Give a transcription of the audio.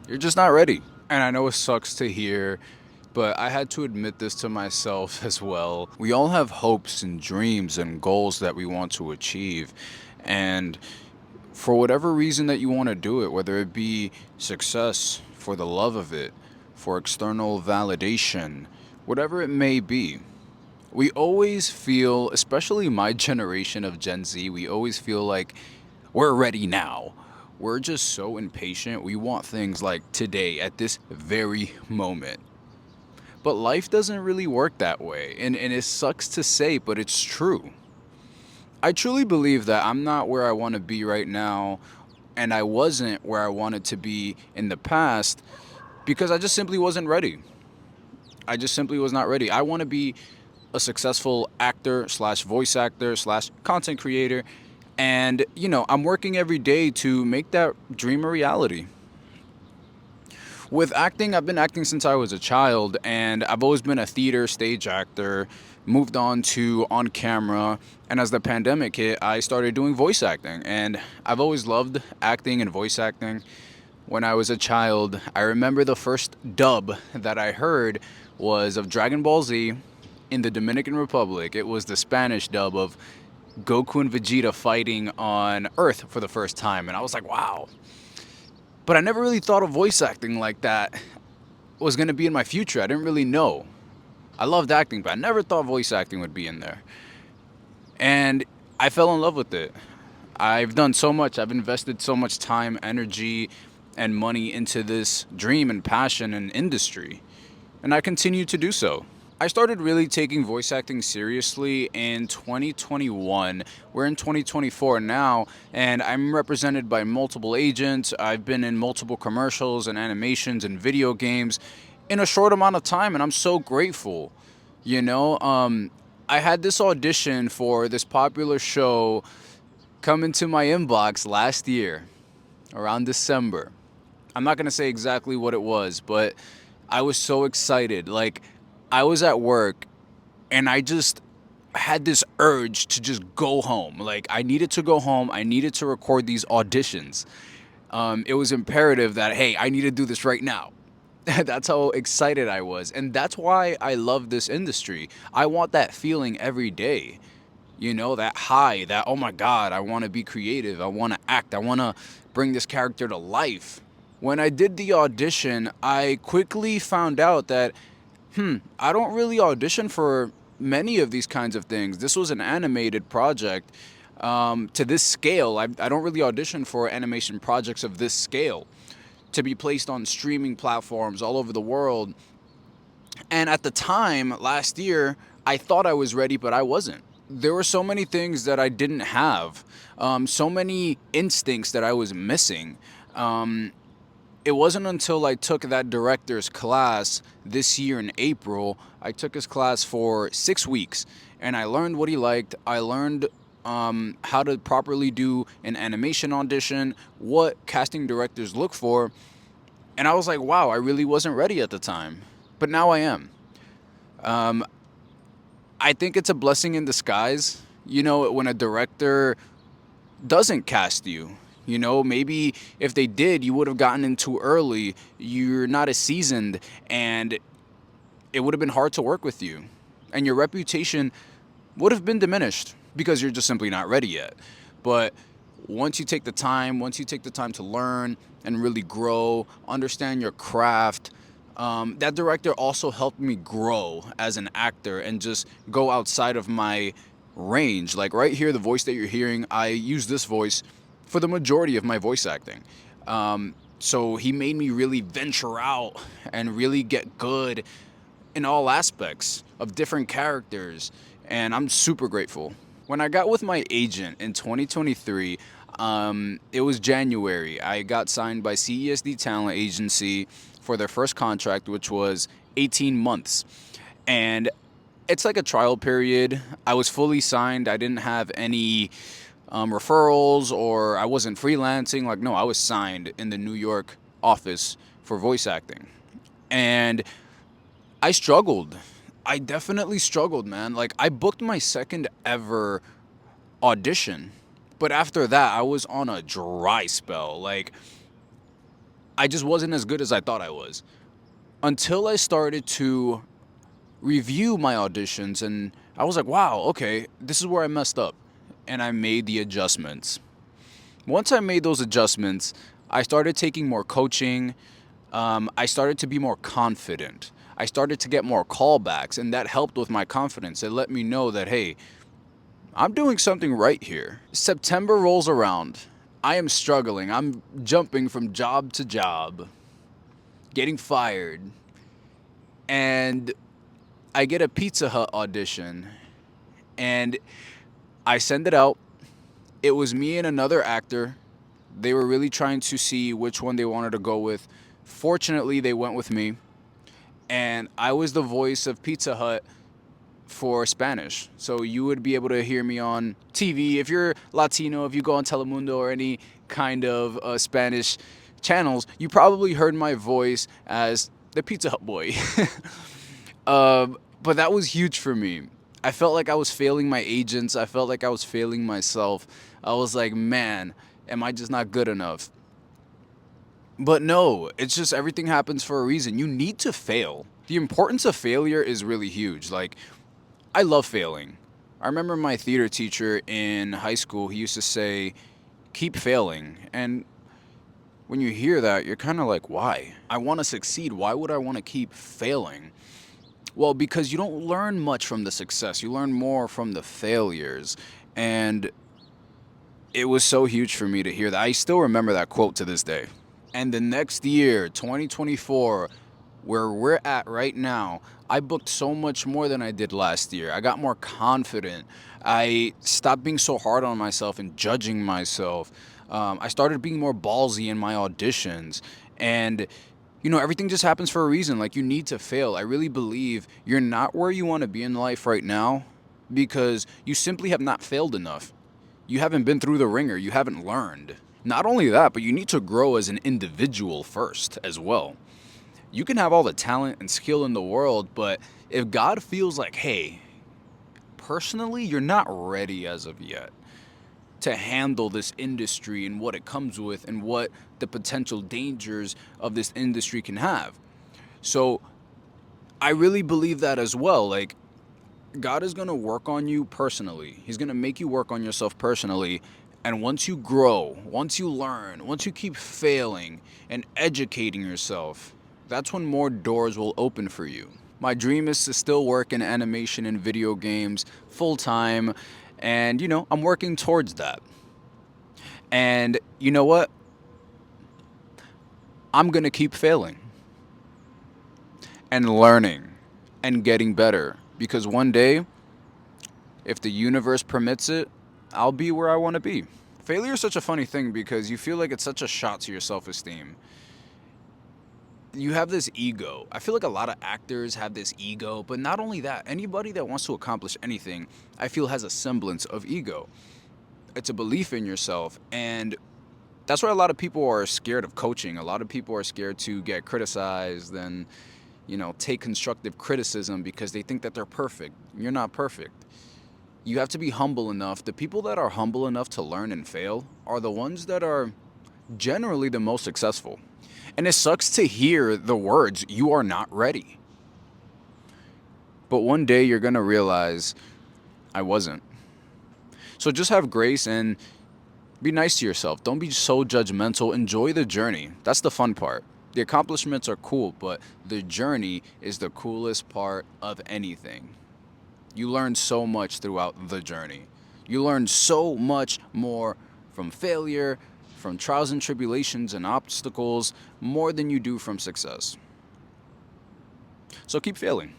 You're just not ready. And I know it sucks to hear, but I had to admit this to myself as well. We all have hopes and dreams and goals that we want to achieve. And for whatever reason that you want to do it, whether it be success, for the love of it, for external validation, whatever it may be, we always feel, especially my generation of Gen Z, we always feel like we're ready now. We're just so impatient. We want things like today, at this very moment. But life doesn't really work that way. And it sucks to say, but it's true. I truly believe that I'm not where I want to be right now, and I wasn't where I wanted to be in the past because I just simply wasn't ready. I just simply was not ready. I want to be a successful actor slash voice actor slash content creator. And, I'm working every day to make that dream a reality. With acting, I've been acting since I was a child, and I've always been a theater stage actor, moved on to on camera, and as the pandemic hit, I started doing voice acting. And I've always loved acting and voice acting. When I was a child, I remember the first dub that I heard was of Dragon Ball Z in the Dominican Republic. It was the Spanish dub of Goku and Vegeta fighting on Earth for the first time. And I was like, wow. But I never really thought of voice acting like that was going to be in my future. I didn't really know. I loved acting, but I never thought voice acting would be in there. And I fell in love with it. I've done so much. I've invested so much time, energy, and money into this dream and passion and industry. And I continue to do so. I started really taking voice acting seriously in 2021. We're in 2024 now, and I'm represented by multiple agents. I've been in multiple commercials and animations and video games in a short amount of time, and I'm so grateful. You know, I had this audition for this popular show come into my inbox last year, around December. I'm not gonna say exactly what it was, but I was so excited. Like, I was at work and I just had this urge to just go home. Like, I needed to go home. I needed to record these auditions. It was imperative that, hey, I need to do this right now. That's how excited I was. And that's why I love this industry. I want that feeling every day. That high, that, oh my God, I want to be creative. I want to act. I want to bring this character to life. When I did the audition, I quickly found out that, I don't really audition for many of these kinds of things. This was an animated project to this scale. I don't really audition for animation projects of this scale to be placed on streaming platforms all over the world. And at the time, last year, I thought I was ready, but I wasn't. There were so many things that I didn't have, so many instincts that I was missing. It wasn't until I took that director's class this year in April. I took his class for 6 weeks, and I learned what he liked. I learned how to properly do an animation audition, what casting directors look for, and I was like, wow, I really wasn't ready at the time, but now I am. I think it's a blessing in disguise. When a director doesn't cast you. Maybe if they did, you would have gotten in too early. You're not as seasoned, and it would have been hard to work with you. And your reputation would have been diminished because you're just simply not ready yet. But once you take the time to learn and really grow, understand your craft, that director also helped me grow as an actor and just go outside of my range. Like right here, the voice that you're hearing, I use this voice for the majority of my voice acting. So he made me really venture out and really get good in all aspects of different characters. And I'm super grateful. When I got with my agent in 2023, it was January. I got signed by CESD Talent Agency for their first contract, which was 18 months. And it's like a trial period. I was fully signed. I didn't have any referrals or I wasn't freelancing. Like, no, I was signed in the New York office for voice acting. And I struggled. I definitely struggled, man. Like, I booked my second ever audition. But after that, I was on a dry spell. Like, I just wasn't as good as I thought I was. Until I started to review my auditions, and I was like, wow, okay, this is where I messed up. And I made the adjustments. Once I made those adjustments, I started taking more coaching. I started to be more confident. I started to get more callbacks, and that helped with my confidence. It let me know that, hey, I'm doing something right here. September rolls around. I am struggling. I'm jumping from job to job, getting fired, and I get a Pizza Hut audition, and I send it out. It was me and another actor. They were really trying to see which one they wanted to go with. Fortunately, they went with me, and I was the voice of Pizza Hut for Spanish. So you would be able to hear me on TV. If you're Latino, if you go on Telemundo or any kind of Spanish channels, you probably heard my voice as the Pizza Hut boy. But that was huge for me. I felt like I was failing my agents. I felt like I was failing myself. I was like, man, am I just not good enough? But no, it's just everything happens for a reason. You need to fail. The importance of failure is really huge. Like, I love failing. I remember my theater teacher in high school, he used to say, keep failing. And when you hear that, you're kind of like, why? I want to succeed. Why would I want to keep failing? Well, because you don't learn much from the success, you learn more from the failures. And it was so huge for me to hear that. I still remember that quote to this day. And the next year, 2024, where we're at right now, I booked so much more than I did last year. I got more confident. I stopped being so hard on myself and judging myself. I started being more ballsy in my auditions. And, everything just happens for a reason. Like, you need to fail. I really believe you're not where you want to be in life right now because you simply have not failed enough. You haven't been through the ringer. You haven't learned. Not only that, but you need to grow as an individual first as well. You can have all the talent and skill in the world, but if God feels like, hey, personally, you're not ready as of yet to handle this industry and what it comes with and what the potential dangers of this industry can have. So I really believe that as well. Like, God is going to work on you personally. He's going to make you work on yourself personally. And once you grow, once you learn, once you keep failing and educating yourself, that's when more doors will open for you. My dream is to still work in animation and video games full time. And, I'm working towards that. And you know what? I'm going to keep failing and learning and getting better because one day, if the universe permits it, I'll be where I want to be. Failure is such a funny thing because you feel like it's such a shot to your self-esteem. You have this ego. I feel like a lot of actors have this ego, but not only that, anybody that wants to accomplish anything, I feel has a semblance of ego. It's a belief in yourself, and that's why a lot of people are scared of coaching. A lot of people are scared to get criticized and, take constructive criticism because they think that they're perfect. You're not perfect. You have to be humble enough. The people that are humble enough to learn and fail are the ones that are generally the most successful. And it sucks to hear the words, you are not ready. But one day you're going to realize I wasn't. So just have grace and be nice to yourself. Don't be so judgmental. Enjoy the journey. That's the fun part. The accomplishments are cool, but the journey is the coolest part of anything. You learn so much throughout the journey. You learn so much more from failure, from trials and tribulations and obstacles, more than you do from success. So keep failing.